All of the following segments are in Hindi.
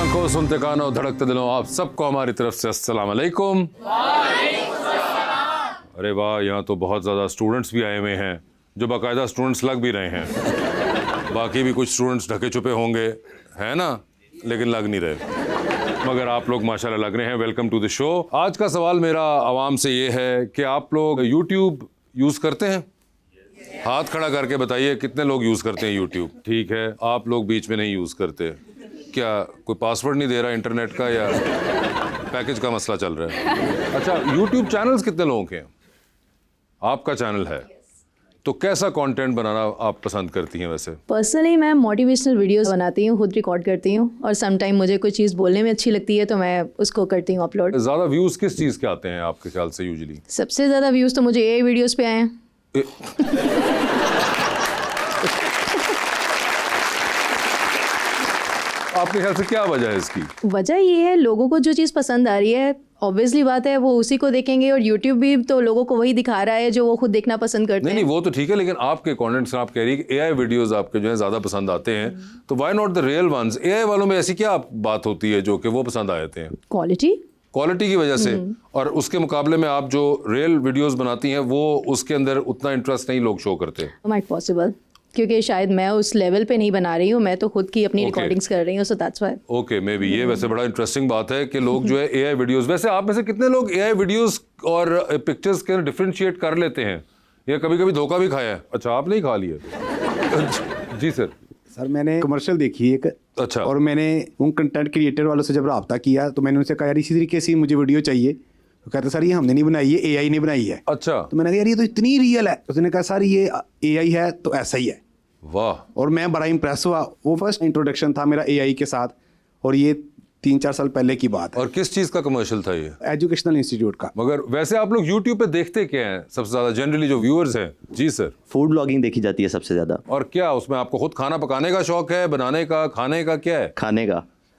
आंखों, सुनते कानों, धड़कते दिलों, आप सबको हमारी तरफ से अस्सलाम वालेकुम। अरे वाह, यहाँ तो बहुत ज़्यादा स्टूडेंट्स भी आए हुए हैं जो बाकायदा स्टूडेंट्स लग भी रहे हैं। बाकी भी कुछ स्टूडेंट्स ढके छुपे होंगे, है ना, लेकिन लग नहीं रहे। मगर आप लोग माशाल्लाह लग रहे हैं। Welcome to the show. आज का सवाल मेरा आवाम से ये है कि आप लोग यूट्यूब यूज़ करते हैं? हाथ खड़ा करके बताइए कितने लोग यूज़ करते हैं यूट्यूब। ठीक है, आप लोग बीच में नहीं यूज़ करते। क्या कोई पासवर्ड नहीं दे रहा इंटरनेट का या पैकेज का मसला चल रहा है? अच्छा, यूट्यूब चैनल्स कितने लोगों के हैं? आपका चैनल है, तो कैसा कंटेंट बनाना आप पसंद करती हैं वैसे? पर्सनली मैं मोटिवेशनल वीडियोस बनाती हूँ, खुद रिकॉर्ड करती हूँ और सम टाइम मुझे कोई चीज़ बोलने में अच्छी लगती है तो मैं उसको करती हूँ अपलोड। ज़्यादा व्यूज़ किस चीज़ के आते हैं आपके ख्याल से यूजुअली? सबसे ज़्यादा व्यूज़ तो मुझे एआई वीडियोस पे आए हैं। आपके ख्याल से क्या वजह है इसकी? वजह ये है, लोगों को जो चीज़ पसंद आ रही है ऑब्वियसली बात है वो उसी को देखेंगे, और यूट्यूब भी तो लोगों को वही दिखा रहा है जो वो खुद देखना पसंद करते हैं। नहीं, वो तो ठीक है, लेकिन आपके कंटेंट्स आप कह रही है कि एआई वीडियोस आपके जो है ज़्यादा पसंद आते हैं, तो why not the real ones? AI वालों में ऐसी क्या बात होती है जो कि वो पसंद आ जाते हैं? क्वालिटी की वजह से। और उसके मुकाबले में आप जो रियल वीडियोस बनाती हैं वो उसके अंदर उतना इंटरेस्ट नहीं लोग शो करते। माइट पॉसिबल, क्योंकि शायद मैं उस लेवल पे नहीं बना रही हूँ, मैं तो खुद की अपनी Okay. रिकॉर्डिंग्स कर रही हूँ, so that's why. Okay, may be ये वैसे बड़ा इंटरेस्टिंग बात है कि लोग जो है एआई वीडियोस, वैसे आप में से कितने लोग एआई वीडियोस और पिक्चर्स के डिफरेंशिएट कर लेते हैं या कभी कभी धोखा भी खाया है? अच्छा, आप नहीं खा लिए? जी सर। सर मैंने कमर्शियल देखी एक। अच्छा। और मैंने उन कंटेंट क्रिएटर वालों से जब रब्ता किया तो मैंने उनसे कहा यार इसी तरीके से मुझे वीडियो चाहिए। तो कहते सर ये हमने नहीं बनाई है, एआई ने बनाई है। अच्छा। तो मैंने कहा यार ये तो इतनी रियल है। उसने कहा सर ये एआई है तो ऐसा ही है। वाह। और मैं बड़ा इंप्रेस हुआ। वो फर्स्ट इंट्रोडक्शन था मेरा एआई के साथ, और ये 3-4 साल पहले की बात है। और किस चीज़ का कमर्शियल था ये? एजुकेशनल इंस्टीट्यूट का। मगर वैसे आप लोग यूट्यूब पे देखते क्या हैं सबसे ज़्यादा, जनरली जो व्यूअर्स हैं? जी सर। फूड ब्लॉगिंग देखी जाती है सबसे ज़्यादा। और क्या उसमें आपको खुद खाना पकाने का शौक है, बनाने का, खाने का, क्या है?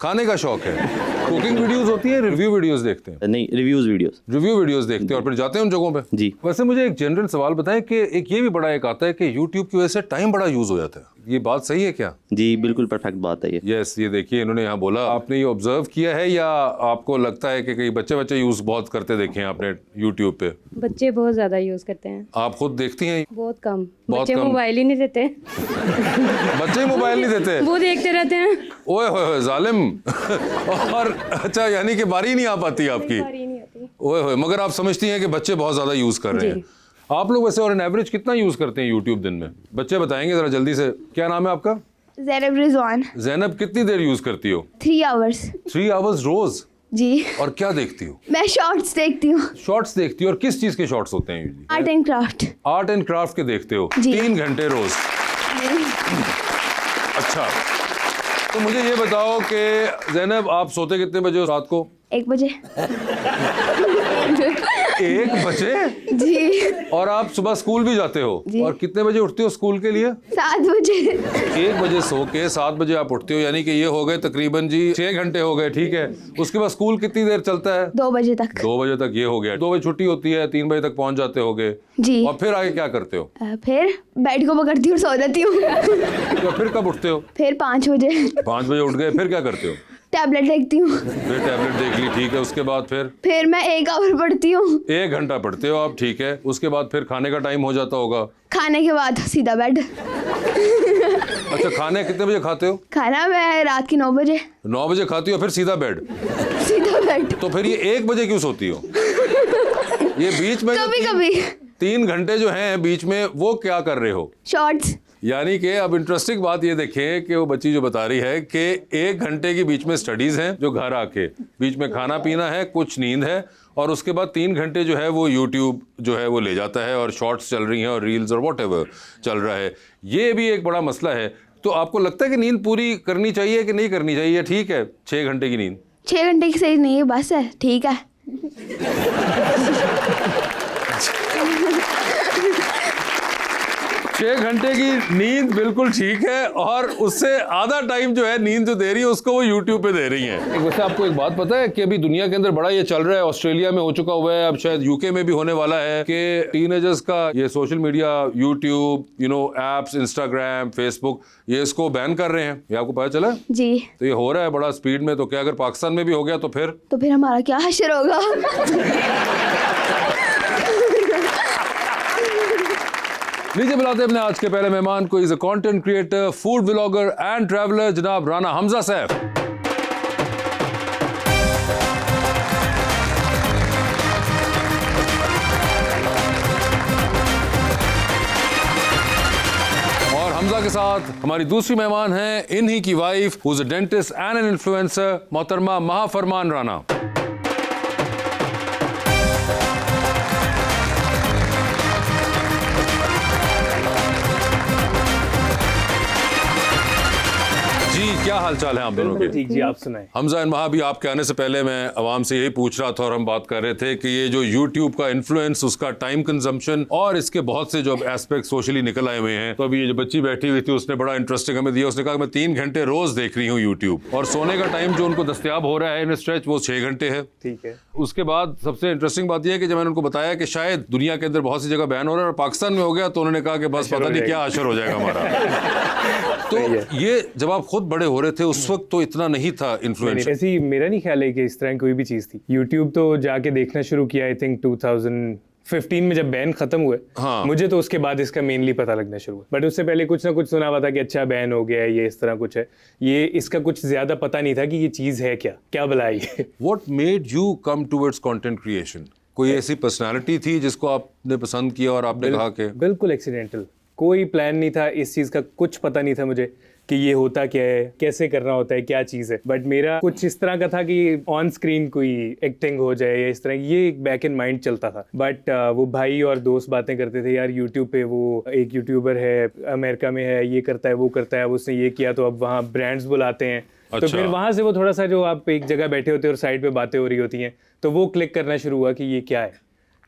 खाने का शौक है। कुकिंग वीडियोस होती है, रिव्यू वीडियोस देखते हैं? नहीं, रिव्यू वीडियोस देखते हैं और फिर जाते हैं उन जगहों पे। जी। वैसे मुझे एक जनरल सवाल बताएं कि एक ये भी बड़ा एक आता है कि यूट्यूब की वजह से टाइम बड़ा यूज हो जाता है, ये बात सही है क्या? जी बिल्कुल परफेक्ट बात है ये। यस, ये देखिए इन्होंने यहाँ बोला, आपने ये ऑब्जर्व किया है या आपको लगता है कि कई बच्चे यूज बहुत करते देखे हैं आपने यूट्यूब पे? बच्चे बहुत ज्यादा यूज करते हैं। आप खुद देखती हैं? बहुत कम। बहुत बच्चे कम। मोबाइल ही नहीं देते। बच्चे मोबाइल नहीं देते? वो देखते रहते हैं। ओए होए जालिम। और अच्छा, यानी कि बारी नहीं आ पाती आपकी? बारी नहीं आती। ओए होए, मगर आप समझती हैं कि बच्चे बहुत ज्यादा यूज कर रहे हैं। आप लोग वैसे और एन एवरेज कितना यूज करते हैं यूट्यूब दिन में? बच्चे बताएंगे जरा जल्दी से। क्या नाम है आपका? ज़ैनब रिजवान। ज़ैनब, कितनी देर यूज करती हो? 3 आवर्स। 3 आवर्स रोज? जी। और क्या देखती हो? मैं शॉर्ट्स देखती हूँ। शॉर्ट्स देखती हो? और किस चीज के शॉर्ट्स होते हैं usually? Art and craft. Art and craft के देखते हो? जी। 3 घंटे रोज? अच्छा, तो मुझे ये बताओ कि ज़ैनब आप सोते कितने बजे हो रात को? 1 बजे। 1 बजे? जी। और आप सुबह स्कूल भी जाते हो? जी। और कितने बजे उठते हो स्कूल के लिए? 7 बजे। 1 बजे सो के 7 बजे आप उठते हो, यानी कि ये हो गए तकरीबन जी 6 घंटे हो गए। ठीक है, उसके बाद स्कूल कितनी देर चलता है? 2 बजे तक। 2 बजे तक ये हो गया। 2 बजे छुट्टी होती है, 3 बजे तक पहुंच जाते होगे। जी। और फिर आगे क्या करते हो? फिर बेड को पकड़ती हूँ, सो जाती हूँ। तो फिर कब उठते हो? फिर 5 बजे। 5 बजे उठ गए, फिर क्या करते हो? टैबलेट देखती हूँ। फिर टैबलेट देख ली, ठीक है, उसके बाद फिर मैं 1 आवर पढ़ती हूँ। 1 घंटा पढ़ते हो आप, ठीक है, उसके बाद फिर खाने का टाइम हो जाता होगा। खाने के बाद सीधा बेड। अच्छा, खाने कितने बजे खाते हो? खाना मैं रात की 9 बजे। 9 बजे खाती हो, फिर सीधा बेड? सीधा बेड। तो फिर ये 1 बजे क्यों सोती हो? ये बीच में कभी कभी 3 घंटे जो हैं बीच में, वो क्या कर रहे हो? शॉर्ट्स। यानी कि अब इंटरेस्टिंग बात ये देखें कि वो बच्ची जो बता रही है कि 1 घंटे के बीच में स्टडीज़ हैं, जो घर आके बीच में खाना पीना है, कुछ नींद है, और उसके बाद 3 घंटे जो है वो यूट्यूब जो है वो ले जाता है और शॉर्ट्स चल रही हैं और रील्स और व्हाटएवर चल रहा है। ये भी एक बड़ा मसला है। तो आपको लगता है कि नींद पूरी करनी चाहिए कि नहीं करनी चाहिए? ठीक है, 6 घंटे की नींद? 6 घंटे की सही नहीं है, बस है, ठीक है। 6 घंटे की नींद बिल्कुल ठीक है, और उससे आधा टाइम जो है नींद जो दे रही है उसको वो यूट्यूब पे दे रही है। वैसे आपको एक बात पता है कि अभी दुनिया के अंदर बड़ा ये चल रहा है, ऑस्ट्रेलिया में हो चुका हुआ है, अब शायद यूके में भी होने वाला है, कि टीनेजर्स का ये social media, YouTube, apps, Instagram, Facebook, ये इसको बैन कर रहे हैं। ये आपको पता चला? जी। तो ये हो रहा है बड़ा स्पीड में, तो क्या अगर पाकिस्तान में भी हो गया तो फिर हमारा क्या हश्र होगा? लीजिए बुलाते हैं अपने आज के पहले मेहमान को। Is a content creator, food vlogger and traveller, जनाब राना हमजा सैफ। और हमजा के साथ हमारी दूसरी मेहमान हैं इन्हीं की wife, who is a dentist and an influencer, मोहतरमा महा फरमान राना। क्या हालचाल है आप दोनों के? ठीक जी, आप सुनाएं। हमजा एंड महा, भी आपके आने से पहले मैं आवाम से यही पूछ रहा था और हम बात कर रहे थे कि ये जो यूट्यूब का इन्फ्लुएंस, उसका टाइम कंजम्पशन और इसके बहुत से जो एस्पेक्ट सोशली निकल आए हुए हैं। तो अभी ये जो बच्ची बैठी हुई थी उसने बड़ा इंटरेस्टिंग हमें दिया। उसने कहा मैं 3 घंटे रोज देख रही हूँ यूट्यूब, और सोने का टाइम जो उनको दस्तयाब हो रहा है इन स्ट्रेच वो 6 घंटे है। ठीक है। उसके बाद सबसे इंटरेस्टिंग बात यह है कि जब मैंने उनको बताया कि शायद दुनिया के अंदर बहुत सी जगह बैन हो रहा है और पाकिस्तान में हो गया, तो उन्होंने कहा कि बस पता नहीं क्या असर हो जाएगा हमारा। तो ये जब आप खुद बड़े हो रहे थे उस वक्त तो इतना नहीं था इन्फ्लुएंस। ऐसी मेरा नहीं ख्याल है कि इस तरह कोई भी चीज थी। यूट्यूब तो जाके देखना शुरू किया आई थिंक 2015 में जब बैन खत्म हुए। हाँ। मुझे तो उसके बाद इसका मेनली पता लगना शुरू हुआ, बट उससे पहले कुछ ना कुछ सुना हुआ था कि अच्छा बैन हो गया है, ये इस तरह कुछ है। ये इसका कुछ ज्यादा पता नहीं था कि ये चीज है क्या भलाई है। What made you come towards content creation? कोई ऐसी पर्सनालिटी थी जिसको आपने पसंद किया और आपने कहा कि बिल्कुल एक्सीडेंटल, कोई प्लान नहीं था इस चीज का, कुछ पता नहीं था मुझे कि ये होता क्या है, कैसे करना होता है, क्या चीज़ है। बट मेरा कुछ इस तरह का था कि ऑन स्क्रीन कोई एक्टिंग हो जाए या इस तरह, ये बैक इन माइंड चलता था। बट वो भाई और दोस्त बातें करते थे, यार यूट्यूब पे वो एक यूट्यूबर है, अमेरिका में है, ये करता है वो करता है, अब उसने ये किया तो अब वहाँ ब्रांड्स बुलाते हैं। तो फिर वहाँ से वो थोड़ा सा, जो आप एक जगह बैठे होते हैं और साइड पे बातें हो रही होती हैं, तो वो क्लिक करना शुरू हुआ कि ये क्या है।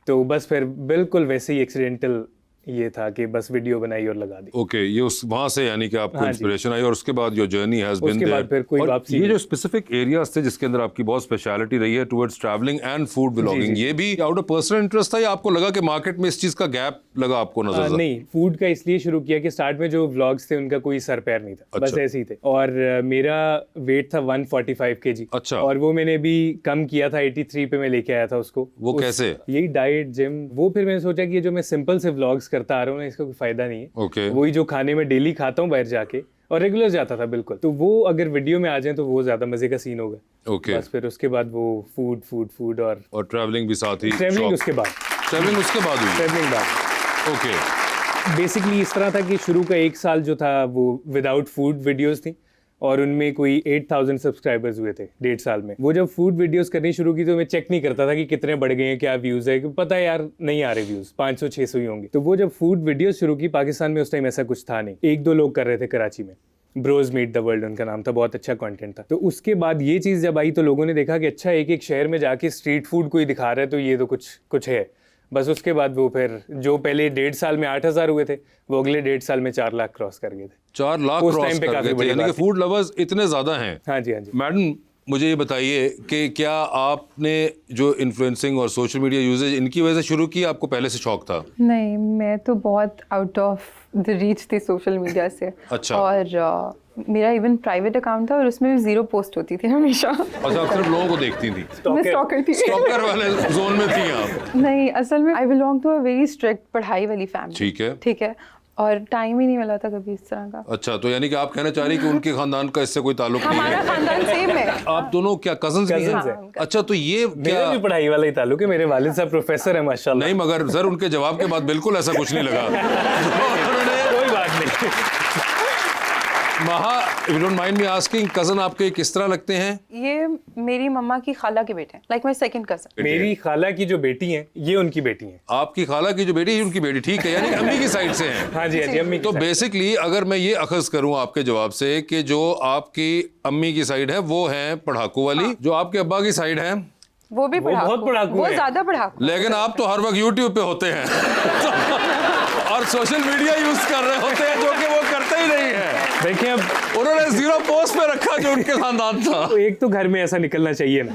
तो बस फिर बिल्कुल वैसे ही एक्सीडेंटल ये था कि बस वीडियो बनाई और लगा दी। ओके, ये उस वहां से यानी कि आपको हाँ इंस्पिरेशन आई और उसके बाद योर जर्नी हैज बीन उसके बाद फिर कोई वापसी ये जो स्पेसिफिक एरियाज थे जिसके अंदर आपकी बहुत स्पेशलिटी रही है towards travelling and food vlogging, ये भी आउट ऑफ पर्सनल इंटरेस्ट था या आपको लगा कि मार्केट में इस चीज का गैप लगा आपको नजर? नहीं, फूड का इसलिए शुरू किया कि स्टार्ट में जो व्लॉग्स थे उनका कोई सर पैर नहीं था। अच्छा। बस ऐसे ही थे। और मेरा वेट था 145 kg। अच्छा। और वो मैंने भी कम किया था, 83 पे मैं लेके आया था उसको। वो कैसे? यही डाइट, जिम। वो फिर मैंने सोचा कि ये जो मैं सिंपल से व्लॉग्स करता आ रहा हूँ ना, इसका फायदा नहीं है। ओके। वही जो खाने में डेली खाता हूँ बाहर जाके, और रेगुलर जाता था बिल्कुल, तो वो अगर वीडियो में आ जाए तो वो ज्यादा मजे का सीन होगा। ओके। बस फिर उसके बाद वो फूड और ट्रैवलिंग भी साथ ही? ट्रैवलिंग उसके बाद हुई? ट्रैवलिंग बाद। ओके। बेसिकली इस तरह था कि शुरू का 1 साल जो था वो विदाउट फूड वीडियोस थी, और उनमें कोई 8000 सब्सक्राइबर्स हुए थे 1.5 साल में। वो जब फूड वीडियोस करनी शुरू की तो मैं चेक नहीं करता था कि कितने बढ़ गए हैं, क्या व्यूज है, पता है यार नहीं आ रहे व्यूज, 500-600 ही होंगे। तो वो जब फूड वीडियोस शुरू की, पाकिस्तान में उस टाइम ऐसा कुछ था नहीं, 1-2 लोग कर रहे थे कराची में, ब्रोज मीट द वर्ल्ड उनका नाम था, बहुत अच्छा कंटेंट था। तो उसके बाद ये चीज़ जब आई तो लोगों ने देखा कि अच्छा एक शहर में जाके स्ट्रीट फूड कोई दिखा रहा है, तो ये तो कुछ है। बस उसके बाद वो फिर जो पहले 1.5 साल में 8000 हुए थे, वो अगले 1.5 साल में 4 लाख क्रॉस कर गए थे। 4 लाख उस क्रॉस टाइम पे कर काफी गए थे, बड़ी यानी कि बात थी। फूड लवर्स इतने ज्यादा हैं। हाँ जी, हाँ जी। मैडम मुझे ये बताइए कि क्या आपने जो इन्फ्लुएंसिंग और सोशल मीडिया यूजेज इनकी वजह से शुरू की, आपको पहले से शौक था? नहीं, मैं तो बहुत आउट ऑफ द रीच थी सोशल मीडिया से। अच्छा। और मेरा इवन प्राइवेट अकाउंट था और उसमें भी 0 पोस्ट होती थी हमेशा। अच्छा, आप सिर्फ लोगों को देखती थी? मैं स्टॉकर थी। स्टॉकर वाले जोन में थी आप? नहीं, असल में I belong to a very strict पढ़ाई वाली फैमिली। ठीक है, और टाइम ही नहीं मिला था कभी इस तरह का। अच्छा, तो यानी कि आप कहना चाह रही कि उनके खानदान का इससे कोई ताल्लुक नहीं हमारा है? खानदान सेम है। आप दोनों क्या कजन्स भी Cousins हैं? हैं। अच्छा, तो ये मेरा क्या? भी पढ़ाई वाला ही ताल्लुक है, मेरे वालिद साहब प्रोफेसर है माशाल्लाह। नहीं, मगर सर उनके जवाब के बाद बिल्कुल ऐसा कुछ नहीं लगा। कोई बात नहीं। महा, if you don't mind me asking, cousin आपके किस तरह लगते हैं? ये मेरी मम्मा की खाला के बेटे हैं, लाइक माय सेकंड कजन। मेरी खाला की जो बेटी है, ये उनकी बेटी है। आपकी खाला की जो बेटी है उनकी बेटी, ठीक है, यानी कि अम्मी की साइड से हैं। हाँ जी, हाँ जी, अम्मी की तो साइड। बेसिकली अगर मैं ये अखज़ करूं आपके जवाब से कि जो आपकी अम्मी की साइड है वो है पढ़ाकू वाली, जो आपके अब्बा की साइड है वो भी बहुत पढ़ाकू वो है। ज्यादा पढ़ाकू। लेकिन आप तो हर वक्त यूट्यूब पे होते हैं और सोशल मीडिया यूज कर रहे होते हैं जो कि वो करते ही नहीं है। देखिए अब उन्होंने 0 पोस्ट पे रखा जो उनके खानदान था। तो एक तो घर में ऐसा निकलना चाहिए ना।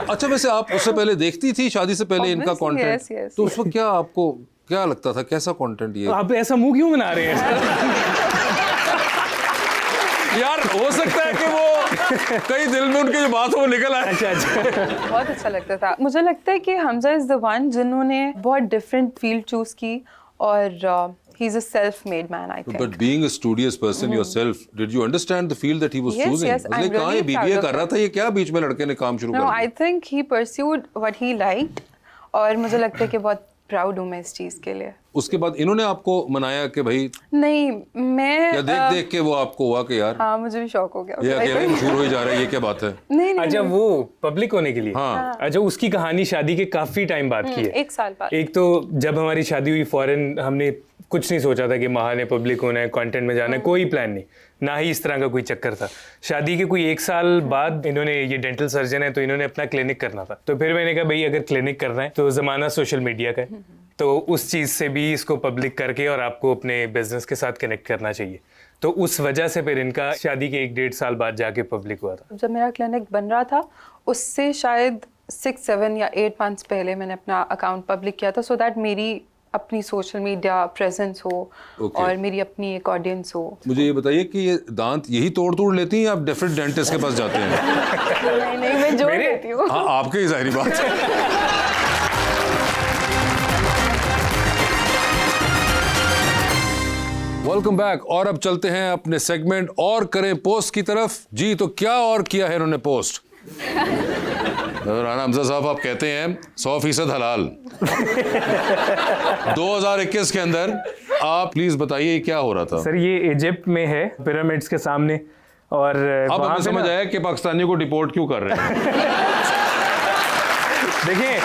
अच्छा वैसे आप उससे पहले देखती थी शादी से पहले इनका Obviously, कंटेंट? yes, yes, तो उस वक्त क्या आपको क्या लगता था, कैसा कंटेंट ये? आप ऐसा मुंह क्यों बना रहे हैं? यार हो सकता है कि वो कई दिल में उनकी जो बात हो वो निकल आए। अच्छा बहुत अच्छा लगता था। मुझे लगता है कि हमजा इज द वन जिन्होंने बहुत डिफरेंट फील्ड चूज की और he is a self made man I think. But being a studious person yourself, did you understand the field that he was Yes, choosing? yes, I'm उसने कहा ये really proud BBA of कर रहा था, ये क्या बीच में लड़के ने काम शुरू कर No, दिया? I think he pursued what he liked और मुझे लगता है कि बहुत प्राउड हूँ मैं इस चीज़ के लिए। उसके बाद इन्होंने आपको मनाया कि भाई, नहीं मैं या देख देख के वो आपको हुआ कि यार हाँ मुझे भी शौक हो गया। ये अकेले मशहूर हो ही जा रहा है, ये क्या बात है? नहीं नहीं अच्छा वो पब्लिक होने के लिए? हाँ। अच्छा उसकी कहानी शादी के काफी टाइम बाद की है। 1 साल बाद। एक तो जब हमारी शादी हुई फौरन हमने कुछ नहीं सोचा था कि माह ने पब्लिक होना है, कंटेंट में जाना है, कोई प्लान नहीं, ना ही इस तरह का कोई चक्कर था। शादी के कोई 1 साल बाद इन्होंने, ये डेंटल सर्जन है तो इन्होंने अपना क्लिनिक करना था। तो फिर मैंने कहा भाई अगर क्लिनिक करना है तो ज़माना सोशल मीडिया का है, तो उस चीज़ से भी इसको पब्लिक करके और आपको अपने बिजनेस के साथ कनेक्ट करना चाहिए। तो उस वजह से फिर इनका शादी के 1-1.5 साल बाद जाके पब्लिक हुआ था। जब मेरा क्लिनिक बन रहा था उससे शायद 6-7 या 8 मंथ्स पहले मैंने अपना अकाउंट पब्लिक किया था सो दैट मेरी अपनी सोशल मीडिया प्रेजेंस हो और मेरी अपनी एक ऑडियंस हो। मुझे ये बताइए कि ये दांत यही तोड़ लेती हैं या आप डिफरेंट डेंटिस्ट के पास जाते हैं? नहीं मैं जोड़ देती हूँ। हाँ आपके ही जाहिर बात है। Welcome back. और अब चलते हैं अपने सेगमेंट और करें पोस्ट की तरफ। जी तो क्या और किया है इन्होंने पोस्ट? राना हमजा साहब आप कहते हैं 100% हलाल। 2021 के अंदर आप प्लीज बताइए क्या हो रहा था? सर ये इजिप्ट में है, पिरामिड्स के सामने, और अब वहाँ हमें पे समझ ना- आया कि पाकिस्तानियों को डिपोर्ट क्यों कर रहे हैं। देखिए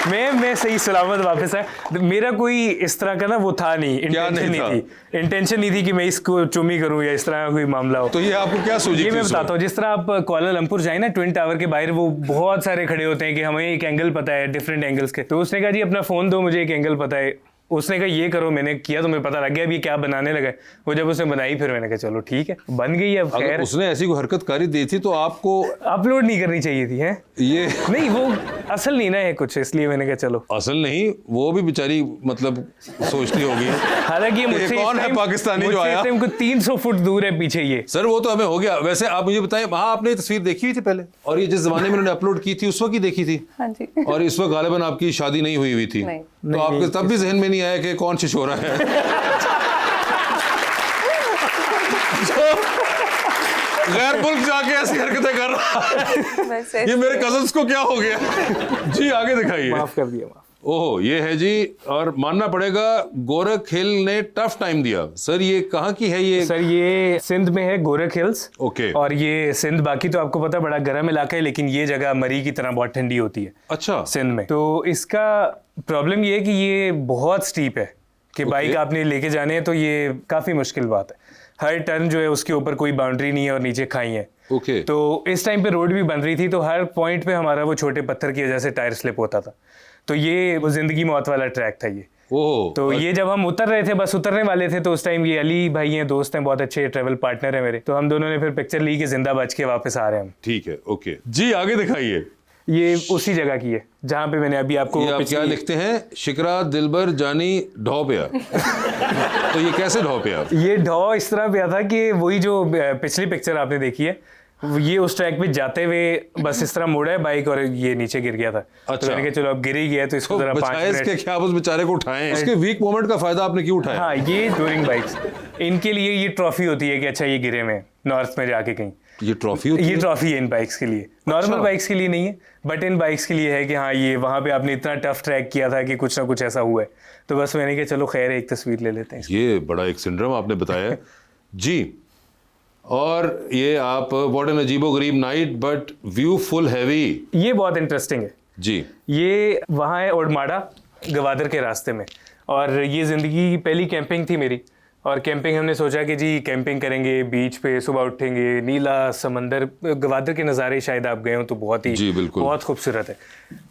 मैं सही सलामत वापस आया। मेरा कोई इस तरह का ना वो था नहीं, इंटेंशन नहीं नहीं थी, इंटेंशन नहीं थी कि मैं इसको चुमी करूं या इस तरह का कोई मामला हो। तो ये आपको क्या सूझी? ये थी मैं उस बताता हूँ, जिस तरह आप कुआलालंपुर जाए ना, ट्विन टावर के बाहर वो बहुत सारे खड़े होते हैं कि हमें एक एंगल पता है, डिफरेंट एंगल्स के। तो उसने कहा जी अपना फोन दो, मुझे एक एंगल पता है। उसने कहा ये करो, मैंने किया तो मुझे पता लग गया अभी क्या बनाने लगा। वो जब उसने बनाई फिर मैंने कहा चलो ठीक है बन गई। अब अगर खैर उसने ऐसी कोई हरकत करी दी थी तो आपको अपलोड नहीं करनी चाहिए थी, है ये नहीं वो असल नहीं ना है कुछ, इसलिए मैंने कहा चलो। असल नहीं, वो भी बेचारी मतलब सोचती होगी। हालांकि ये मुझसे कौन है पाकिस्तानी जो आया? 300 फुट दूर है पीछे ये। सर वो तो हमें हो गया। वैसे आप मुझे बताएं, वहाँ आपने ये तस्वीर देखी हुई थी पहले, और ये जिस जमाने में उन्होंने अपलोड की थी उस वक्त ही देखी थी? हाँ जी। और इस वक्त गालिबन आपकी शादी नहीं हुई थी? नहीं। तो आपके तब भी जहन में नहीं आया कि कौन छिछोरा है? गैर मुल्क जाके ऐसी हरकतें कर रहा है। वैसे ये मेरे कजन्स को क्या हो गया? जी आगे दिखाइए। माफ कर दिया, माफ। ओह ये है जी, और मानना पड़ेगा गोरख हिल ने टफ टाइम दिया। सर ये कहाँ की है ये? सर ये सिंध में है, गोरख हिल्स। ओके। और ये सिंध बाकी तो आपको पता बड़ा गर्म इलाका है, लेकिन ये जगह मरी की तरह बहुत ठंडी होती है अच्छा। सिंध में। तो इसका प्रॉब्लम ये है कि ये बहुत स्टीप है कि बाइक आपने लेके जाने हैं तो ये काफ़ी मुश्किल बात है। हर टर्न जो है उसके ऊपर कोई बाउंड्री नहीं है और नीचे खाई है। ओके। तो इस टाइम पे रोड भी बन रही थी, तो हर पॉइंट पे हमारा वो छोटे पत्थर की वजह से टायर स्लिप होता था। तो ये वो जिंदगी मौत वाला ट्रैक था ये। ओह तो ये जब हम उतर रहे थे, बस उतरने वाले थे, तो उस टाइम ये अली भाई हैं, दोस्त हैं, बहुत अच्छे ट्रैवल पार्टनर है मेरे। तो हम दोनों ने फिर पिक्चर ली कि जिंदा बच के वापस आ रहे हैं हम। ठीक है। ओके जी आगे दिखाइए। ये उसी जगह की है जहाँ पे मैंने अभी आपको ये आप क्या लिखते हैं? शिकरा दिलबर जानी ढौ पे आ। तो ये कैसे ढौ पे आ? ये ढौ इस तरह पे था कि वही जो पिछली पिक्चर आपने देखी है, ये उस ट्रैक पे जाते हुए बस इस तरह मुड़ा है बाइक और ये नीचे गिर गया था। अच्छा। तो मैंने कहा चलो अब गिर ही गया तो इसको जरा 5 बचाए इसके मिनट। क्या, उस बेचारे को उठाएं। इसके वीक मोमेंट का फायदा आपने क्यों उठाया? हाँ ये टूरिंग बाइक्स, इनके लिए ये ट्रॉफी होती है कि अच्छा ये गिरे में नॉर्थ में जाके कहीं। ये ट्रॉफी होती ये है? ट्रॉफी है इन बाइक्स के लिए, नॉर्मल बाइक्स के लिए नहीं है, बट इन बाइक्स के लिए है कि हाँ ये वहाँ पे आपने इतना टफ ट्रैक किया था कि कुछ ना कुछ ऐसा हुआ है। तो बस मैंने कहा चलो खैर एक तस्वीर ले लेते हैं। ये बड़ा एक सिंड्रोम आपने बताया जी। और ये आप व्हाट एन अजीबोगरीब night but view full heavy. ये बहुत इंटरेस्टिंग है जी। ये वहाँ है ओडमाड़ा, गवादर के रास्ते में, और ये ज़िंदगी की पहली कैंपिंग थी मेरी। और कैंपिंग हमने सोचा कि जी कैंपिंग करेंगे बीच पे, सुबह उठेंगे, नीला समंदर, ग्वादर के नज़ारे शायद आप गए हो तो बहुत ही जी, बिल्कुल। बहुत खूबसूरत है।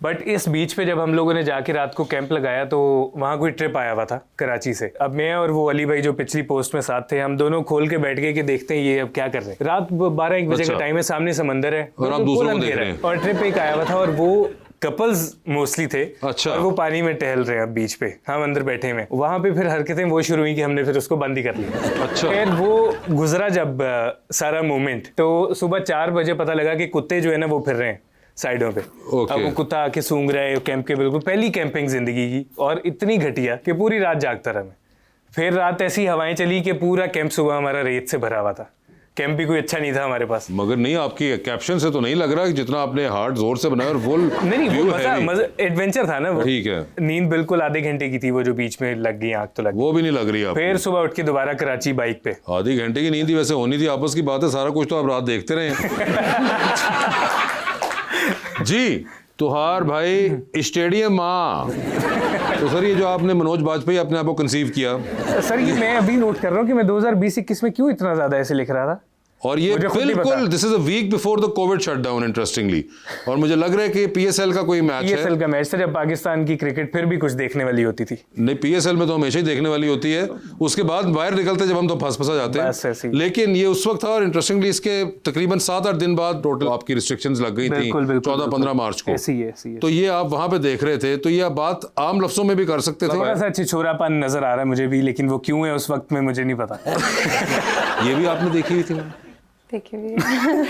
बट इस बीच पे जब हम लोगों ने जाके रात को कैंप लगाया तो वहाँ कोई ट्रिप आया हुआ था कराची से। अब मैं और वो अली भाई जो पिछली पोस्ट में साथ थे, हम दोनों खोल के बैठ गए कि देखते हैं ये अब क्या कर रहे हैं। रात 12-1 बजे अच्छा। का टाइम है, सामने समंदर है और आप बिल्कुल दूसरों को अंधेरा देख रहे है। हैं। और ट्रिप एक आया हुआ था और वो कपल्स मोस्टली थे। अच्छा। और वो पानी में टहल रहे हैं अब बीच पे, हम अंदर बैठे हैं। वहां पे फिर हरकतें वो शुरू हुई कि हमने फिर उसको बंद ही कर लिया। अच्छा। फिर वो गुजरा जब सारा मोमेंट, तो सुबह 4 बजे पता लगा कि कुत्ते जो है ना वो फिर रहे हैं साइडों पे। ओके। अब वो कुत्ता आके सूंघ रहा है कैंप के बिल्कुल, पहली कैंपिंग जिंदगी की, और इतनी घटिया कि पूरी रात जागता रहा मैं। फिर रात ऐसी हवाएं चली कि पूरा कैंप सुबह हमारा रेत से भरा हुआ था। कैंप भी कोई अच्छा नहीं था हमारे पास। मगर नहीं, आपकी कैप्शन से तो नहीं लग रहा कि जितना आपने हार्ड जोर से बनाया और फुल नहीं वो मजा एडवेंचर था ना वो। ठीक है। नींद बिल्कुल आधे घंटे की थी, वो जो बीच में लग गई आंख तो लग गई। वो भी नहीं लग रही आपको। फिर सुबह उठ के दोबारा कराची बाइक पे। आधी घंटे की नींद ही वैसे होनी थी, आपस की बात है, सारा कुछ तो आप रात देखते रहे जी। तुहार भाई स्टेडियम माँ, तो सर ये जो आपने मनोज बाजपेयी अपने आप को कंसीव किया, सर ये मैं अभी नोट कर रहा हूँ कि मैं 2020-21 में क्यों इतना ज्यादा ऐसे लिख रहा था। और ये मुझे खुद नहीं बिल्कुल पता। This is a week before the COVID shutdown interestingly. और मुझे लग रहा है कि पीएसएल का कोई मैच है। पीएसएल का मैच था जब पाकिस्तान की क्रिकेट फिर भी कुछ देखने वाली होती थी। नहीं, पीएसएल में तो हमेशा ही देखने वाली होती है, उसके बाद बाहर निकलते जब हम तो फंसा जाते बस ऐसे हैं। ही। लेकिन ये उस वक्त था, और इंटरेस्टिंगली इसके तकरीबन 7-8 दिन बाद टोटल आपकी रिस्ट्रिक्शंस लग गई थी, बिल्कुल, बिल्कुल, 14-15 मार्च को। ऐसी है, ऐसी है। तो ये आप वहां पे देख रहे थे, तो ये आप बात आम लफ्जों में भी कर सकते थोड़ा थे। सा छिछोरापन नजर आ रहा है मुझे भी, लेकिन वो क्यों है उस वक्त में मुझे नहीं पता। ये भी आपने देखी हुई थी। देखिए भी।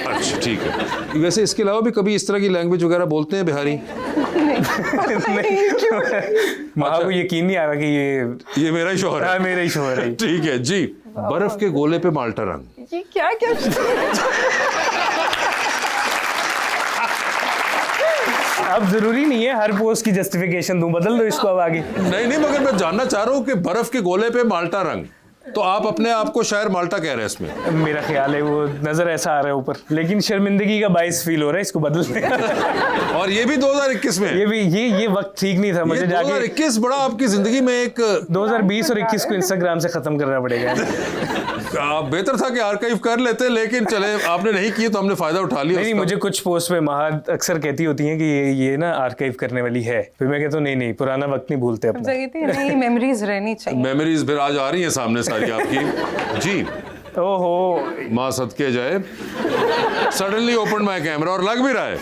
अच्छा ठीक है। वैसे इसके अलावा भी कभी इस तरह की लैंग्वेज वगैरह बोलते हैं बिहारी? वहाँ को यकीन नहीं आ रहा कि ये मेरा ही शोहर हाँ, है। मेरा ही शोहर है। ठीक है जी। बर्फ के गोले पे माल्टा रंग, ये क्या क्या अब जरूरी नहीं है हर पोस्ट की जस्टिफिकेशन दूं, बदल दो इसको अब आगे। नहीं मगर मैं जानना चाह रहा हूँ कि बर्फ के गोले पे माल्टा रंग, तो आप अपने आप को शायर माल्टा कह रहे हैं इसमें? मेरा ख्याल है वो नजर ऐसा आ रहा है ऊपर, लेकिन शर्मिंदगी का बाइस फील हो रहा है इसको बदलने का। और ये भी 2021 में। ये भी ये वक्त ठीक नहीं था मुझे, जाके 2021 बड़ा आपकी जिंदगी में एक 2020 और 21 को इंस्टाग्राम से खत्म करना पड़ेगा। बेहतर था कि आर्काइव कर लेते, लेकिन चले आपने नहीं किए तो हमने फायदा उठा लिया। नहीं मुझे कुछ पोस्ट पे महा अक्सर कहती होती हैं कि ये ना आर्काइव करने वाली है, फिर मैं कहता हूँ नहीं पुराना वक्त नहीं भूलते अपना। नहीं, मेमोरीज रहनी चाहिए। मेमोरीज फिर आज आ रही हैं सामने सारी आपकी जी। ओहो, माँ सदके जाए, सडनली ओपन माय कैमरा, और लग भी रहा है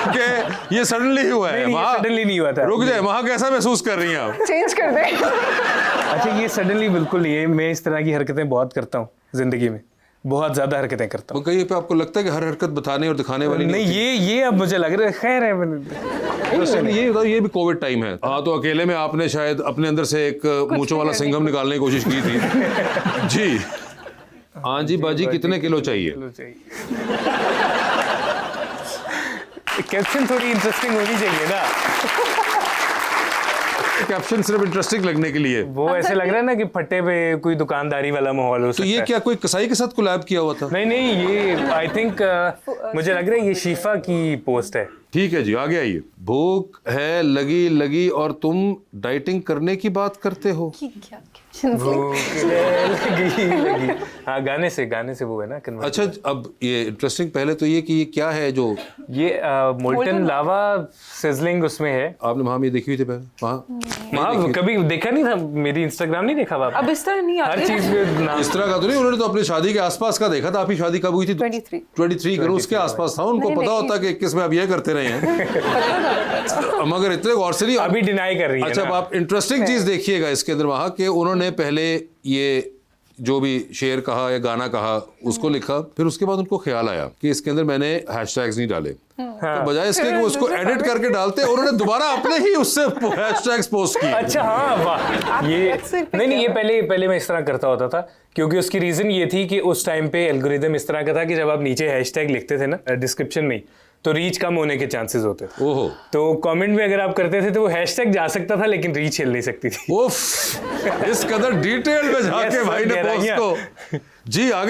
कि ये सडनली हुआ है। सडनली नहीं हुआ था। रुक जाए, वहाँ कैसा महसूस कर रही हैं आप? चेंज कर दे। अच्छा ये सडनली बिल्कुल नहीं है, मैं इस तरह की हरकतें बहुत करता हूँ जिंदगी में, बहुत ज्यादा हरकतें करता हूँ। कहीं पे आपको लगता है कि हर हरकत बताने और दिखाने वाली नहीं ये अब मुझे लग रहा है, खैर है ये बताओ, ये भी कोविड टाइम है। हाँ, तो अकेले में आपने शायद अपने अंदर से एक मूंछों वाला सिंघम निकालने की कोशिश की थी जी। हाँ जी बाजी, कितने किलो चाहिए? कैप्शन थोड़ी इंटरेस्टिंग होनी चाहिए ना। कैप्शन सिर्फ इंटरेस्टिंग लगने के लिए। वो ऐसे लग रहा है ना कि फट्टे पे कोई दुकानदारी वाला माहौल हो सकता तो ये है। क्या कोई कसाई के साथ कोलैब किया हुआ था? नहीं ये आई थिंक मुझे लग रहा है ये शीफा की पोस्ट है। ठीक है जी, आगे आइए। भूख है लगी और तुम डाइटिंग करने की बात करते हो। भूख लगी। हाँ गाने से वो है ना convert। अच्छा, अब ये इंटरेस्टिंग, पहले तो ये कि ये क्या है जो ये मोल्टन लावा सिजलिंग उसमें है। आपने वहाँ ये देखी हुई थी पहले? वहाँ कभी देखा नहीं था, मेरी इंस्टाग्राम नहीं देखा आपने? अब इस तरह नहीं हर आते। चीज में नाम। इस तरह का तो नहीं, उन्होंने तो अपनी शादी के आसपास का देखा था। आपकी शादी कब हुई थी? 23 करो, उसके आसपास था। उनको पता होता कि 21 में आप ये करते रहे हैं। मगर इतने गौर से नहीं, अभी डिनाई कर रही है अच्छा, ना। अब आप इंटरेस्टिंग चीज देखिएगा इसके अंदर, वहां के उन्होंने पहले ये जो भी शेर कहा या गाना कहा उसको लिखा, फिर उसके बाद उनको ख्याल आया कि इसके अंदर मैंने हैशटैग्स नहीं डाले, तो बजाय इसके कि उसको एडिट करके डालते, उन्होंने दोबारा अपने ही उससे हैशटैग्स पोस्ट किए। अच्छा हाँ वाह, ये नहीं ये पहले मैं इस तरह करता होता था, क्योंकि उसकी रीजन ये थी कि उस टाइम पे एल्गोरिदम इस तरह का था कि जब आप नीचे हैशटैग लिखते थे ना डिस्क्रिप्शन में, तो रीच कम होने के चांसेस होते थे। ओहो। तो कमेंट में अगर आप करते थे तो वो हैशटैग जा सकता था, लेकिन रीच हिल नहीं सकती थी। उफ, इस कदर डिटेल में जाके Yes, भाई ने गहराइयाँ। पोस्ट को जी आगे